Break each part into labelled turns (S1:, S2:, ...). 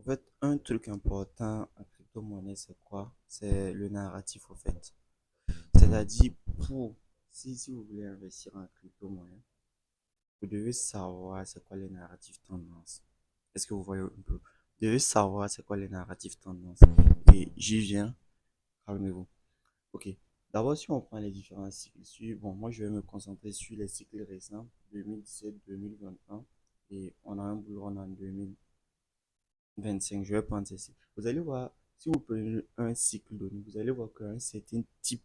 S1: En fait, un truc important en crypto-monnaie, c'est quoi? C'est le narratif, au fait. C'est-à-dire, pour, si vous voulez investir en crypto-monnaie, vous devez savoir c'est quoi les narratifs tendances. Est-ce que vous voyez un peu? Vous devez savoir c'est quoi les narratifs tendances. Et j'y viens, calmez-vous. Ok. D'abord, si on prend les différents cycles, bon, moi je vais me concentrer sur les cycles récents, 2017-2021, et on a un bull run en 2025. Je vais prendre ceci. Vous allez voir, si vous prenez un cycle donné, vous allez voir qu'un certain type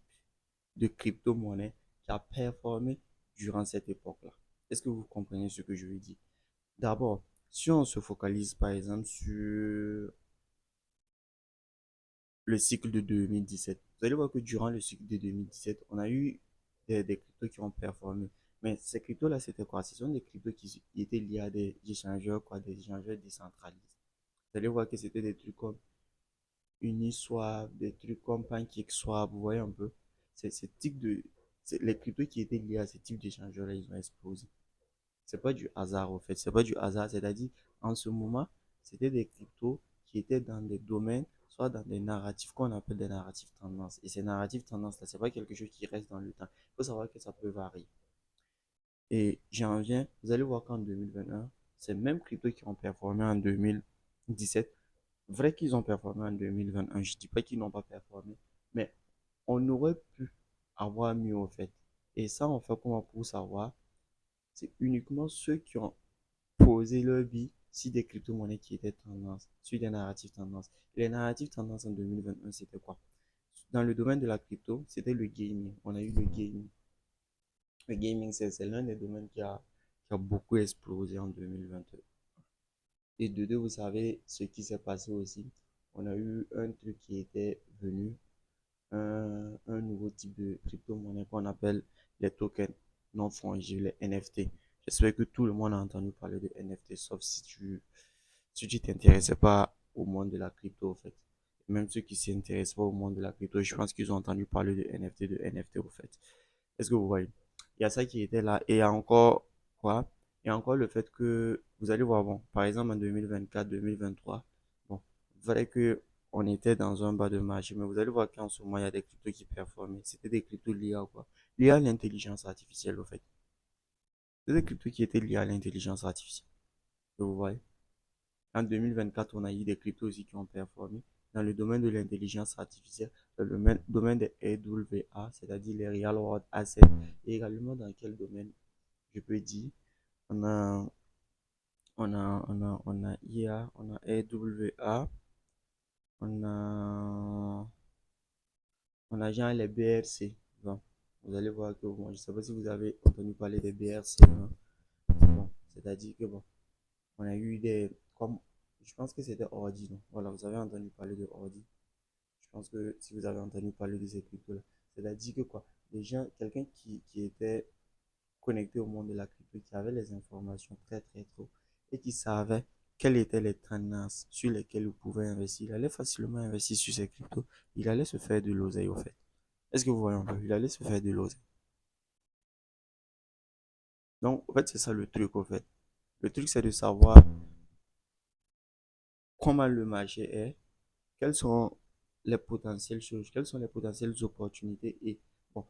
S1: de crypto-monnaie qui a performé durant cette époque-là. Est-ce que vous comprenez ce que je veux dire? D'abord, si on se focalise par exemple sur le cycle de 2017. Vous allez voir que durant le cycle de 2017, on a eu des cryptos qui ont performé. Mais ces cryptos-là, c'était quoi? Ce sont des cryptos qui étaient liés à des échangeurs, quoi, des échangeurs décentralisés. Vous allez voir que c'était des trucs comme Uniswap, des trucs comme PancakeSwap, vous voyez un peu. C'est ce type de, les cryptos qui étaient liés à ce type d'échangeurs-là, ils ont explosé. C'est pas du hasard, au fait. C'est pas du hasard. C'est-à-dire, en ce moment, c'était des cryptos qui étaient dans des domaines, soit dans des narratifs qu'on appelle des narratifs tendances. Et ces narratifs tendances-là, c'est pas quelque chose qui reste dans le temps. Il faut savoir que ça peut varier. Et j'en viens, vous allez voir qu'en 2021, ces mêmes cryptos qui ont performé en 2017, vrai qu'ils ont performé en 2021, je dis pas qu'ils n'ont pas performé, mais on aurait pu avoir mieux, au fait. Et ça, on fait comment pour savoir? C'est uniquement ceux qui ont poser leur vie sur des crypto-monnaies qui étaient tendance, sur des narratifs tendances. Et les narratifs tendances en 2021, c'était quoi? Dans le domaine de la crypto, c'était le gaming. On a eu le gaming. Le gaming, c'est l'un des domaines qui a beaucoup explosé en 2021. Et de deux, vous savez ce qui s'est passé aussi. On a eu un truc qui était venu, un nouveau type de crypto-monnaie qu'on appelle les tokens non fongibles, les NFT. J'espère que tout le monde a entendu parler de NFT, sauf si tu t'intéressais pas au monde de la crypto, en fait. Même ceux qui s'intéressent pas au monde de la crypto, je pense qu'ils ont entendu parler de NFT, au fait. Est-ce que vous voyez? Il y a ça qui était là. Et il y a encore, quoi? Il y a encore le fait que, vous allez voir, bon, par exemple, en 2024, 2023, bon, vrai que on était dans un bas de marché, mais vous allez voir qu'en ce moment, il y a des cryptos qui performaient. C'était des cryptos liés à quoi? Liés à l'intelligence artificielle, au fait. C'était des cryptos qui étaient liés à l'intelligence artificielle. Vous voyez? En 2024, on a eu des cryptos aussi qui ont performé dans le domaine de l'intelligence artificielle, dans le domaine des AWA, c'est-à-dire les Real World Assets, et également dans quel domaine, je peux dire, on a, on a IA, on a AWA, on a genre les BRC. Bon, vous allez voir que, bon, je ne sais pas si vous avez entendu parler des BRC, hein. Bon, c'est-à-dire que, bon, on a eu des, comme, je pense que c'était Ordi, non? Voilà, vous avez entendu parler de Ordi. Je pense que si vous avez entendu parler de ces cryptos-là, c'est-à-dire que quoi, les gens, quelqu'un qui était connecté au monde de la crypto, qui avait les informations très très tôt et qui savait quelles étaient les tendances sur lesquelles vous pouvez investir, il allait facilement investir sur ces cryptos. Il allait se faire de l'oseille, au fait. Est-ce que vous voyez un peu? Il allait se faire de l'oseille. Donc, en fait, c'est ça le truc, au fait. Le truc, c'est de savoir comment le marché est, quelles sont les potentielles choses, quelles sont les potentielles opportunités et bon,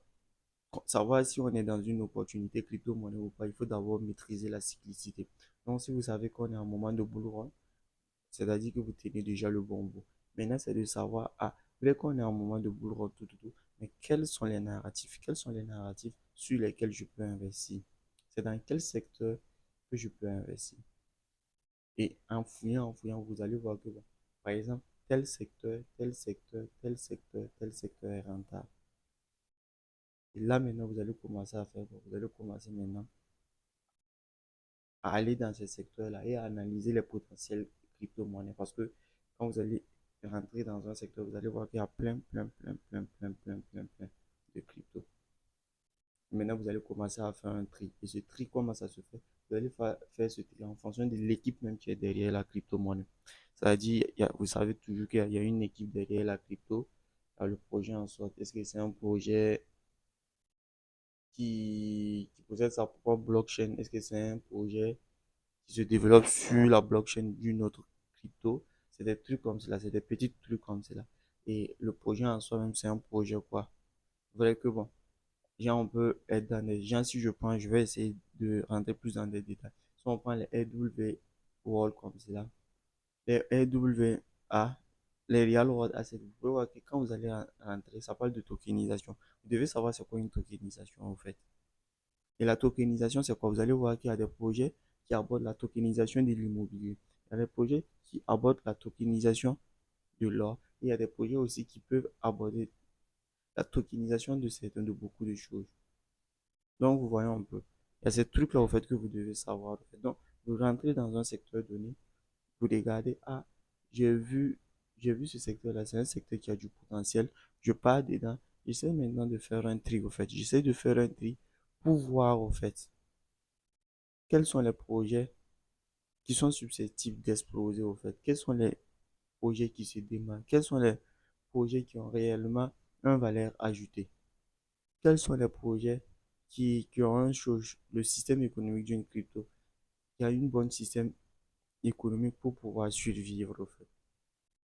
S1: savoir si on est dans une opportunité crypto-monnaie ou pas, il faut d'abord maîtriser la cyclicité. Donc, si vous savez qu'on est en moment de bull run, c'est-à-dire que vous tenez déjà le bon bout. Maintenant, c'est de savoir, ah, dès qu'on est en moment de bull run, tout, mais quels sont les narratifs sur lesquels je peux investir? C'est dans quel secteur que je peux investir? Et en fouillant, vous allez voir que, bon, par exemple, tel secteur, tel secteur, tel secteur, tel secteur est rentable. Et là, maintenant, vous allez commencer à faire, vous allez commencer maintenant à aller dans ces secteurs-là et à analyser les potentiels crypto-monnaies. Parce que quand vous allez rentrer dans un secteur, vous allez voir qu'il y a plein de crypto. Maintenant, vous allez commencer à faire un tri. Et ce tri, comment ça se fait? Vous allez faire ce tri en fonction de l'équipe même qui est derrière la crypto-monnaie. C'est-à-dire, vous savez toujours qu'il y a une équipe derrière la crypto, le projet en soi. Est-ce que c'est un projet qui possède sa propre blockchain? Est-ce que c'est un projet qui se développe sur la blockchain d'une autre crypto? C'est des trucs comme cela, c'est des petits trucs comme cela. Et le projet en soi-même, c'est un projet quoi. Vous voyez que bon, genre on peut être dans des gens, si je prends, je vais essayer de rentrer plus dans des détails. Si on prend les AW Wall comme cela, les AWA, les Real World Assets, vous pouvez voir que quand vous allez rentrer, ça parle de tokenisation. Vous devez savoir c'est quoi une tokenisation en fait. Et la tokenisation, c'est quoi? Vous allez voir qu'il y a des projets qui abordent la tokenisation de l'immobilier. Il y a des projets qui abordent la tokenisation de l'or. Et il y a des projets aussi qui peuvent aborder la tokenisation de beaucoup de choses. Donc, vous voyez un peu. Il y a ces trucs-là, au fait, que vous devez savoir. En fait. Donc, vous rentrez dans un secteur donné, vous regardez, ah, j'ai vu, j'ai vu ce secteur-là, c'est un secteur qui a du potentiel. Je pars dedans. J'essaie maintenant de faire un tri, au fait. J'essaie de faire un tri pour voir, au fait, quels sont les projets qui sont susceptibles d'exploser, au fait. Quels sont les projets qui se démarquent? Quels sont les projets qui ont réellement une valeur ajoutée? Quels sont les projets qui ont un chose, le système économique d'une crypto, qui a une bonne système économique pour pouvoir survivre, au fait.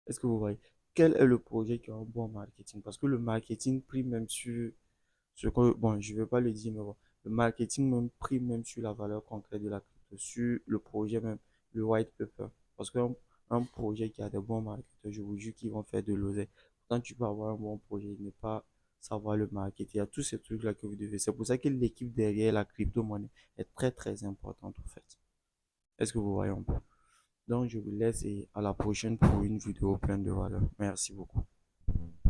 S1: Est-ce que vous voyez? Quel est le projet qui a un bon marketing? Parce que le marketing prime même sur ce que, bon, je ne vais pas le dire, mais bon, le marketing même prime même sur la valeur concrète de la crypto, sur le projet même, le white paper. Parce qu'un un projet qui a des bons marketeurs, je vous jure qu'ils vont faire de l'oseille. Quand tu peux avoir un bon projet, ne pas savoir le marketing, il y a tous ces trucs-là que vous devez. C'est pour ça que l'équipe derrière la crypto-monnaie est très très importante en fait. Est-ce que vous voyez un peu? Donc je vous laisse et à la prochaine pour une vidéo pleine de valeur. Merci beaucoup.